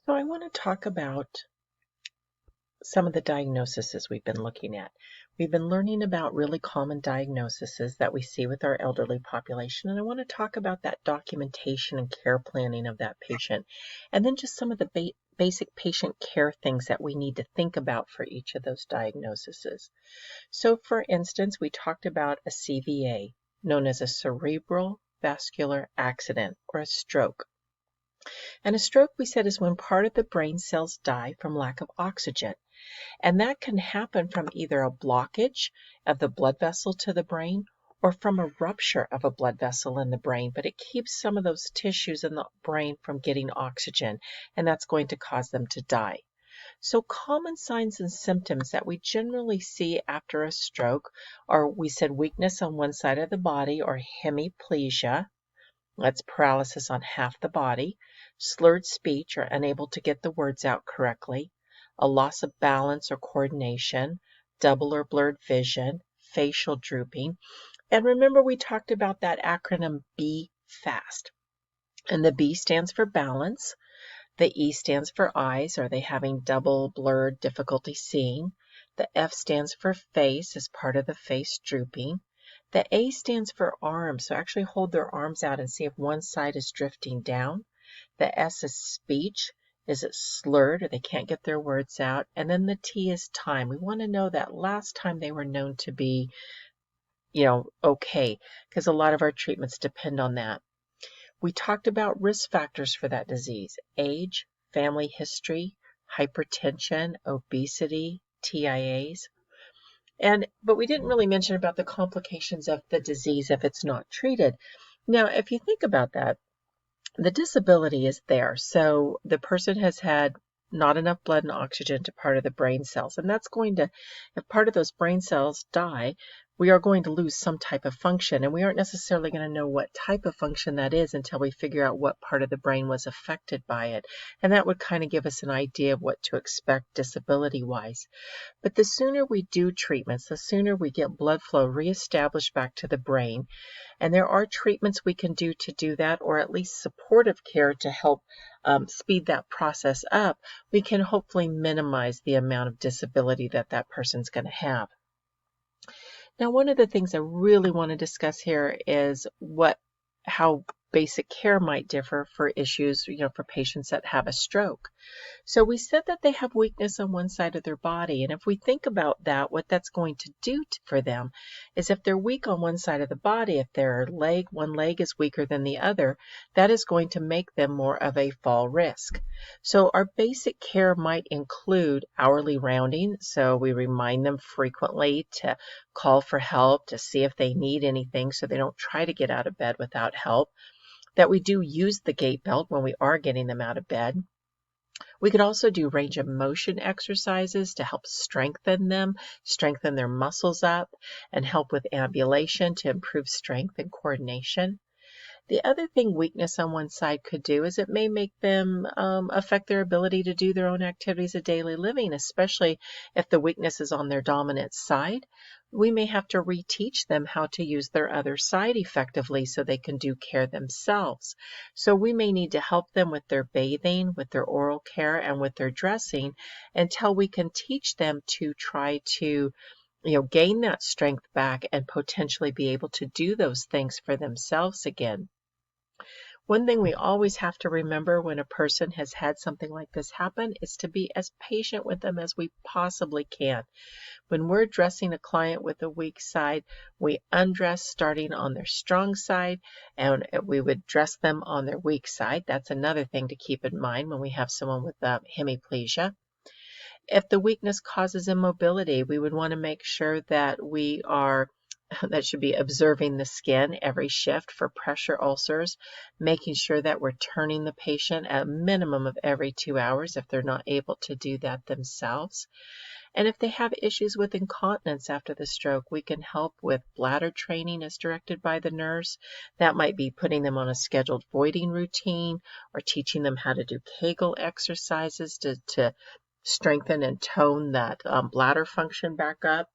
So I want to talk about some of the diagnoses we've been looking at. We've been learning about really common diagnoses that we see with our elderly population, and I want to talk about that documentation and care planning of that patient, and then just some of the basic patient care things that we need to think about for each of those diagnoses. So for instance, we talked about a CVA, known as a cerebral vascular accident or a stroke. And a stroke, we said, is when part of the brain cells die from lack of oxygen. And that can happen from either a blockage of the blood vessel to the brain or from a rupture of a blood vessel in the brain. But it keeps some of those tissues in the brain from getting oxygen, and that's going to cause them to die. So common signs and symptoms that we generally see after a stroke are, we said, weakness on one side of the body or hemiplegia. That's paralysis on half the body, slurred speech or unable to get the words out correctly, a loss of balance or coordination, double or blurred vision, facial drooping. And remember, we talked about that acronym BFAST. And the B stands for balance. The E stands for eyes. Are they having double, blurred, difficulty seeing? The F stands for face, as part of the face drooping. The A stands for arms, so actually hold their arms out and see if one side is drifting down. The S is speech. Is it slurred or they can't get their words out? And then the T is time. We want to know that last time they were known to be, okay, because a lot of our treatments depend on that. We talked about risk factors for that disease: age, family history, hypertension, obesity, TIAs. But we didn't really mention about the complications of the disease if it's not treated. Now, if you think about that, the disability is there. So the person has had not enough blood and oxygen to part of the brain cells. And that's going to, if part of those brain cells die, we are going to lose some type of function. And we aren't necessarily going to know what type of function that is until we figure out what part of the brain was affected by it. And that would kind of give us an idea of what to expect disability-wise. But the sooner we do treatments, the sooner we get blood flow reestablished back to the brain. And there are treatments we can do to do that, or at least supportive care to help speed that process up. We can hopefully minimize the amount of disability that that person's going to have. Now, one of the things I really want to discuss here is how basic care might differ for issues, for patients that have a stroke. So we said that they have weakness on one side of their body. And if we think about that, what that's going to do for them is if they're weak on one side of the body, if one leg is weaker than the other, that is going to make them more of a fall risk. So our basic care might include hourly rounding. So we remind them frequently to call for help, to see if they need anything so they don't try to get out of bed without help. That we do use the gait belt when we are getting them out of bed. We could also do range of motion exercises to help strengthen them, strengthen their muscles up, and help with ambulation to improve strength and coordination. The other thing weakness on one side could do is it may make them affect their ability to do their own activities of daily living, especially if the weakness is on their dominant side. We may have to reteach them how to use their other side effectively so they can do care themselves. So we may need to help them with their bathing, with their oral care, and with their dressing until we can teach them to try to gain that strength back and potentially be able to do those things for themselves again. One thing we always have to remember when a person has had something like this happen is to be as patient with them as we possibly can. When we're dressing a client with a weak side, we undress starting on their strong side, and we would dress them on their weak side. That's another thing to keep in mind when we have someone with hemiplegia. If the weakness causes immobility, we would want to make sure that that should be observing the skin every shift for pressure ulcers, making sure that we're turning the patient at a minimum of every 2 hours if they're not able to do that themselves. And if they have issues with incontinence after the stroke, we can help with bladder training as directed by the nurse. That might be putting them on a scheduled voiding routine or teaching them how to do Kegel exercises to strengthen and tone that bladder function back up.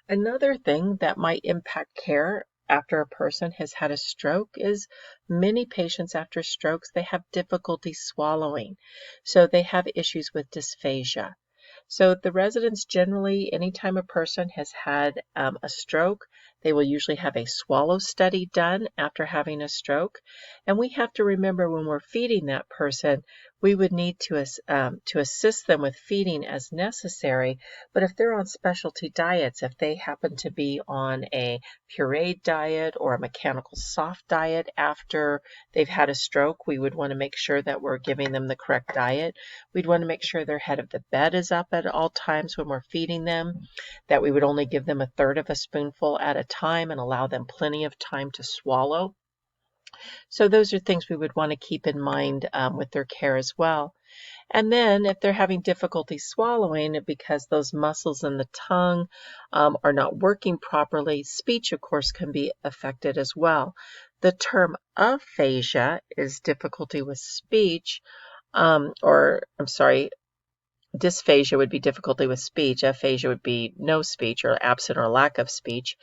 Another thing that might impact care after a person has had a stroke is many patients after strokes, they have difficulty swallowing. So they have issues with dysphagia. So the residents generally, anytime a person has had a stroke, they will usually have a swallow study done after having a stroke. And we have to remember when we're feeding that person, we would need to assist them with feeding as necessary. But if they're on specialty diets, if they happen to be on a pureed diet or a mechanical soft diet after they've had a stroke, we would want to make sure that we're giving them the correct diet. We'd want to make sure their head of the bed is up at all times when we're feeding them, that we would only give them 1/3 of a spoonful at a time and allow them plenty of time to swallow. So those are things we would want to keep in mind with their care as well. And then if they're having difficulty swallowing because those muscles in the tongue are not working properly, speech, of course, can be affected as well. The term aphasia is difficulty with speech, dysphagia would be difficulty with speech. Aphasia would be no speech or absent or lack of speech.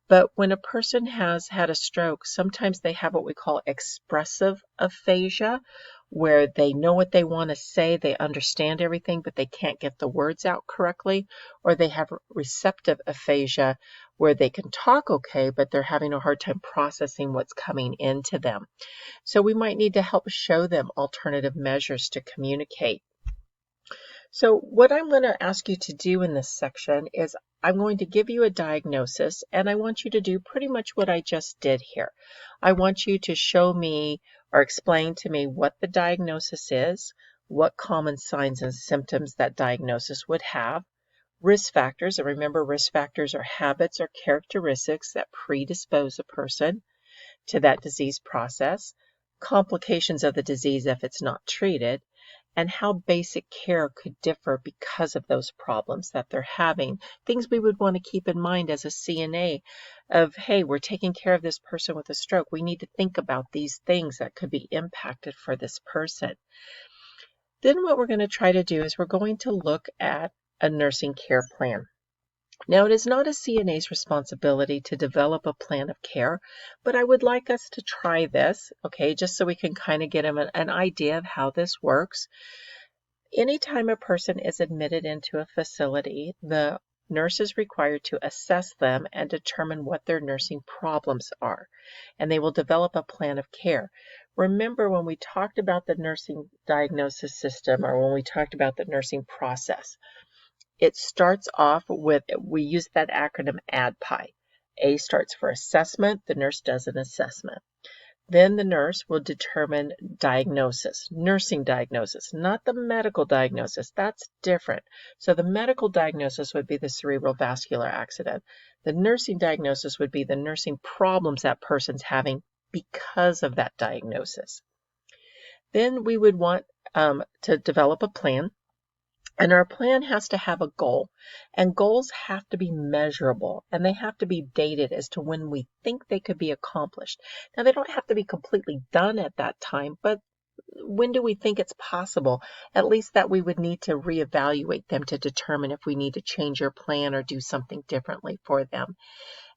But when a person has had a stroke, sometimes they have what we call expressive aphasia, where they know what they want to say, they understand everything, but they can't get the words out correctly. Or they have receptive aphasia, where they can talk okay, but they're having a hard time processing what's coming into them. So we might need to help show them alternative measures to communicate. So what I'm going to ask you to do in this section is I'm going to give you a diagnosis, and I want you to do pretty much what I just did here. I want you to show me or explain to me what the diagnosis is, what common signs and symptoms that diagnosis would have, risk factors, and remember risk factors are habits or characteristics that predispose a person to that disease process, complications of the disease if it's not treated, and how basic care could differ because of those problems that they're having. Things we would want to keep in mind as a CNA of, hey, we're taking care of this person with a stroke. We need to think about these things that could be impacted for this person. Then what we're going to try to do is we're going to look at a nursing care plan. Now, it is not a CNA's responsibility to develop a plan of care, but I would like us to try this, okay, just so we can kind of get an idea of how this works. Anytime a person is admitted into a facility, the nurse is required to assess them and determine what their nursing problems are, and they will develop a plan of care. Remember when we talked about the nursing diagnosis system, or when we talked about the nursing process, it starts off with, we use that acronym ADPI. A starts for assessment, the nurse does an assessment. Then the nurse will determine diagnosis, nursing diagnosis, not the medical diagnosis. That's different. So the medical diagnosis would be the cerebral vascular accident. The nursing diagnosis would be the nursing problems that person's having because of that diagnosis. Then we would want to develop a plan. And our plan has to have a goal, and goals have to be measurable, and they have to be dated as to when we think they could be accomplished. Now, they don't have to be completely done at that time, but when do we think it's possible? At least that we would need to reevaluate them to determine if we need to change our plan or do something differently for them.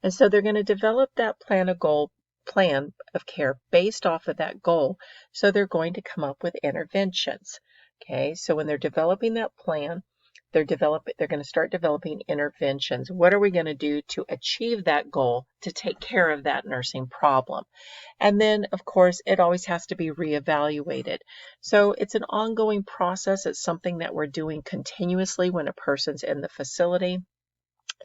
And so they're going to develop that plan of care based off of that goal. So they're going to come up with interventions. Okay, so when they're developing that plan, they're going to start developing interventions. What are we going to do to achieve that goal, to take care of that nursing problem? And then, of course, it always has to be reevaluated. So it's an ongoing process. It's something that we're doing continuously when a person's in the facility.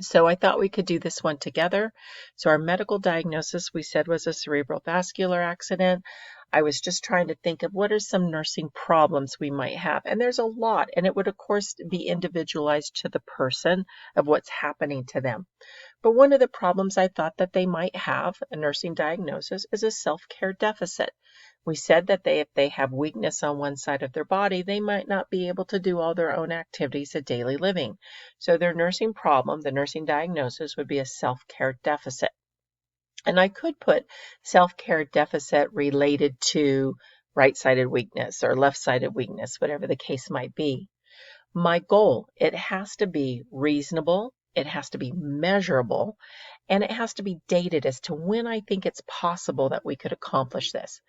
So I thought we could do this one together. So our medical diagnosis, we said, was a cerebral vascular accident. I was just trying to think of what are some nursing problems we might have. And there's a lot, and it would, of course, be individualized to the person of what's happening to them. But one of the problems I thought that they might have, a nursing diagnosis, is a self-care deficit. We said that if they have weakness on one side of their body, they might not be able to do all their own activities of daily living. So their nursing problem, the nursing diagnosis, would be a self-care deficit. And I could put self-care deficit related to right-sided weakness or left-sided weakness, whatever the case might be. My goal, it has to be reasonable, it has to be measurable, and it has to be dated as to when I think it's possible that we could accomplish this.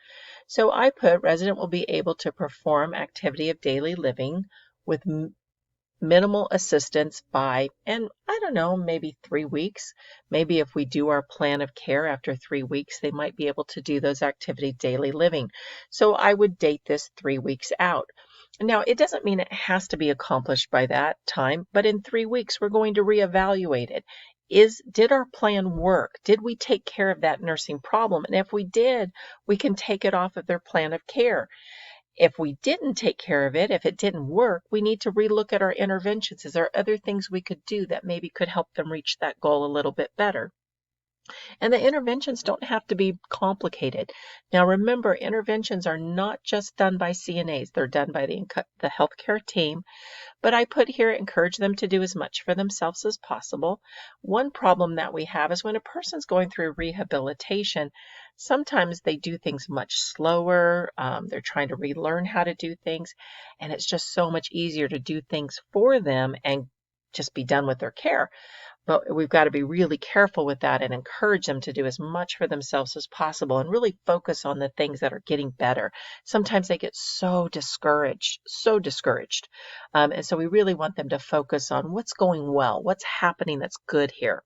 So I put resident will be able to perform activity of daily living with minimal assistance by, and I don't know, maybe 3 weeks. Maybe if we do our plan of care after 3 weeks, they might be able to do those activity daily living. So I would date this 3 weeks out. Now, it doesn't mean it has to be accomplished by that time, but in 3 weeks, we're going to reevaluate it. Did our plan work? Did we take care of that nursing problem? And if we did, we can take it off of their plan of care. If we didn't take care of it, if it didn't work, we need to relook at our interventions. Is there other things we could do that maybe could help them reach that goal a little bit better? And the interventions don't have to be complicated. Now remember, interventions are not just done by CNAs. They're done by the healthcare team. But I put here, encourage them to do as much for themselves as possible. One problem that we have is when a person's going through rehabilitation, sometimes they do things much slower. They're trying to relearn how to do things, and it's just so much easier to do things for them and just be done with their care. But we've got to be really careful with that and encourage them to do as much for themselves as possible and really focus on the things that are getting better. Sometimes they get so discouraged. And so we really want them to focus on what's going well, what's happening that's good here.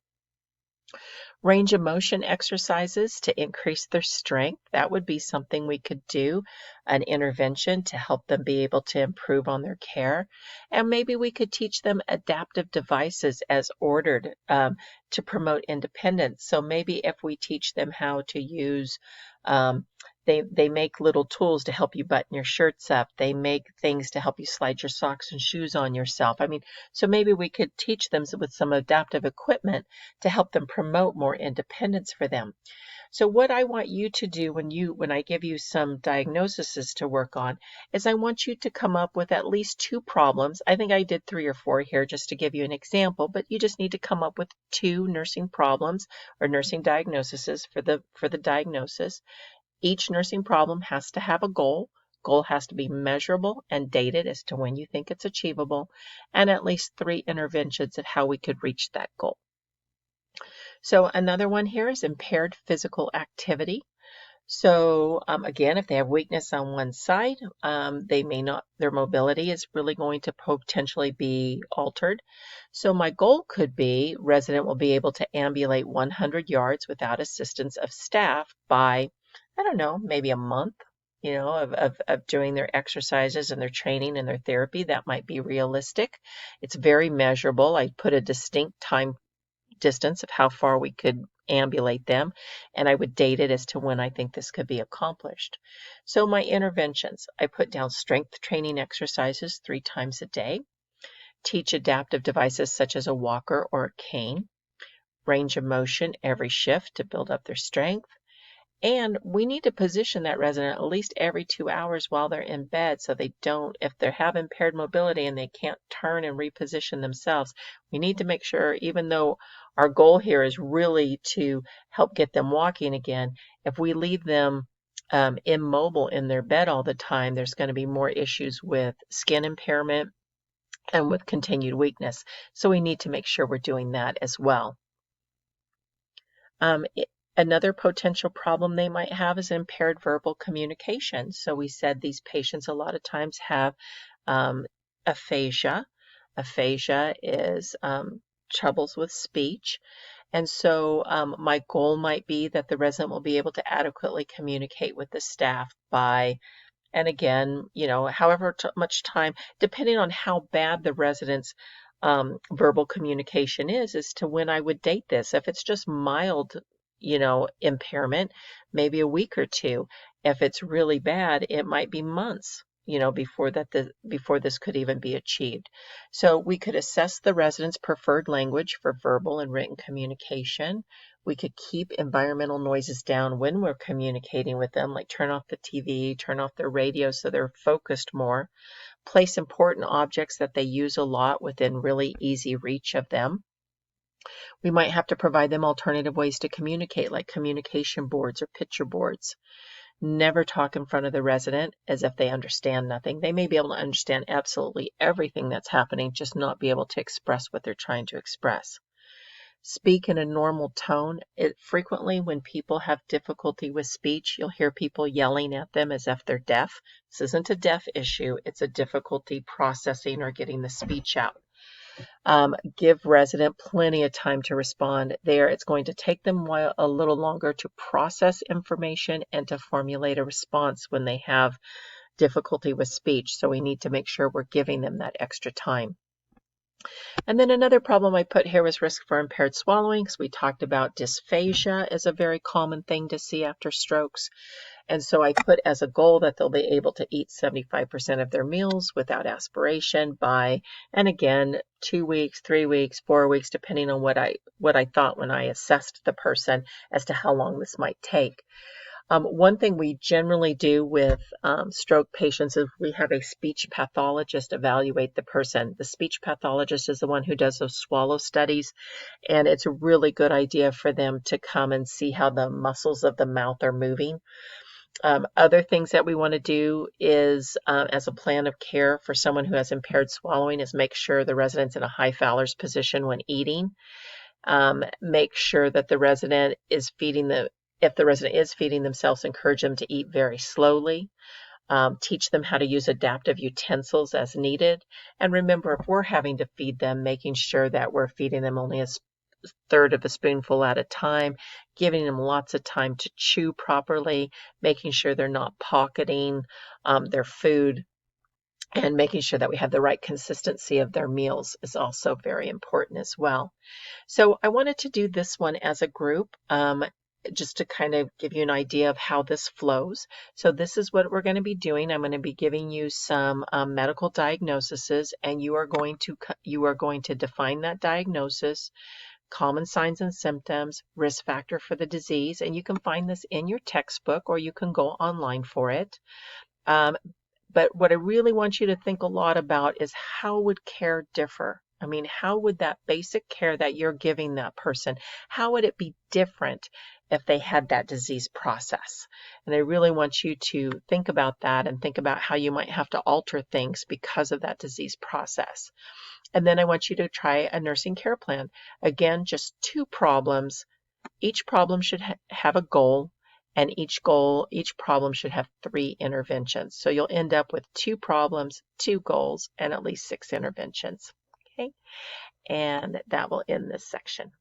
Range of motion exercises to increase their strength. That would be something we could do, an intervention to help them be able to improve on their care. And maybe we could teach them adaptive devices as ordered to promote independence. So maybe if we teach them how to use, they make little tools to help you button your shirts up. They make things to help you slide your socks and shoes on yourself. So maybe we could teach them with some adaptive equipment to help them promote more independence for them. So what I want you to do when I give you some diagnoses to work on is I want you to come up with at least 2 problems. I think I did 3 or 4 here just to give you an example, but you just need to come up with 2 nursing problems or nursing diagnoses for the diagnosis. Each nursing problem has to have a goal. Goal has to be measurable and dated as to when you think it's achievable, and at least 3 interventions of how we could reach that goal. So another one here is impaired physical activity. So again, if they have weakness on one side, their mobility is really going to potentially be altered. So my goal could be resident will be able to ambulate 100 yards without assistance of staff by, I don't know, maybe a month, of doing their exercises and their training and their therapy. That might be realistic. It's very measurable. I put a distinct time distance of how far we could ambulate them, and I would date it as to when I think this could be accomplished. So my interventions, I put down strength training exercises 3 times a day, teach adaptive devices such as a walker or a cane, range of motion every shift to build up their strength, and we need to position that resident at least every 2 hours while they're in bed so if they have impaired mobility and they can't turn and reposition themselves, we need to make sure, even though our goal here is really to help get them walking again, if we leave them immobile in their bed all the time, there's going to be more issues with skin impairment and with continued weakness. So we need to make sure we're doing that as well. Another potential problem they might have is impaired verbal communication. So we said these patients a lot of times have aphasia. Aphasia is troubles with speech. And so my goal might be that the resident will be able to adequately communicate with the staff by, and again, however much time, depending on how bad the resident's verbal communication is as to when I would date this. If it's just mild, impairment, maybe a week or 2. If it's really bad, it might be months, before this could even be achieved. So we could assess the resident's preferred language for verbal and written communication. We could keep environmental noises down when we're communicating with them, like turn off the TV, turn off their radio so they're focused more. Place important objects that they use a lot within really easy reach of them. We might have to provide them alternative ways to communicate, like communication boards or picture boards. Never talk in front of the resident as if they understand nothing. They may be able to understand absolutely everything that's happening, just not be able to express what they're trying to express. Speak in a normal tone. Frequently, when people have difficulty with speech, you'll hear people yelling at them as if they're deaf. This isn't a deaf issue. It's a difficulty processing or getting the speech out. Give resident plenty of time to respond there. It's going to take them a little longer to process information and to formulate a response when they have difficulty with speech. So we need to make sure we're giving them that extra time. And then another problem I put here was risk for impaired swallowing. So we talked about dysphagia is a very common thing to see after strokes. And so I put as a goal that they'll be able to eat 75% of their meals without aspiration by, and again, 2 weeks, 3 weeks, 4 weeks, depending on what I thought when I assessed the person as to how long this might take. One thing we generally do with stroke patients is we have a speech pathologist evaluate the person. The speech pathologist is the one who does those swallow studies, and it's a really good idea for them to come and see how the muscles of the mouth are moving. Other things that we want to do is, as a plan of care for someone who has impaired swallowing, is make sure the resident's in a high Fowler's position when eating. Make sure that the resident is if the resident is feeding themselves, encourage them to eat very slowly. Teach them how to use adaptive utensils as needed. And remember, if we're having to feed them, making sure that we're feeding them only a third of a spoonful at a time, giving them lots of time to chew properly, making sure they're not pocketing their food, and making sure that we have the right consistency of their meals is also very important as well. So I wanted to do this one as a group, just to kind of give you an idea of how this flows. So this is what we're going to be doing. I'm going to be giving you some medical diagnoses, and you are going to define that diagnosis, common signs and symptoms, risk factor for the disease, and you can find this in your textbook or you can go online for it. But what I really want you to think a lot about is, how would care differ? I mean, how would that basic care that you're giving that person, how would it be different if they had that disease process? And I really want you to think about that and think about how you might have to alter things because of that disease process. And then I want you to try a nursing care plan. Again, just 2 problems. Each problem should have a goal, and each problem should have 3 interventions. So you'll end up with 2 problems, 2 goals, and at least 6 interventions. Okay, and that will end this section.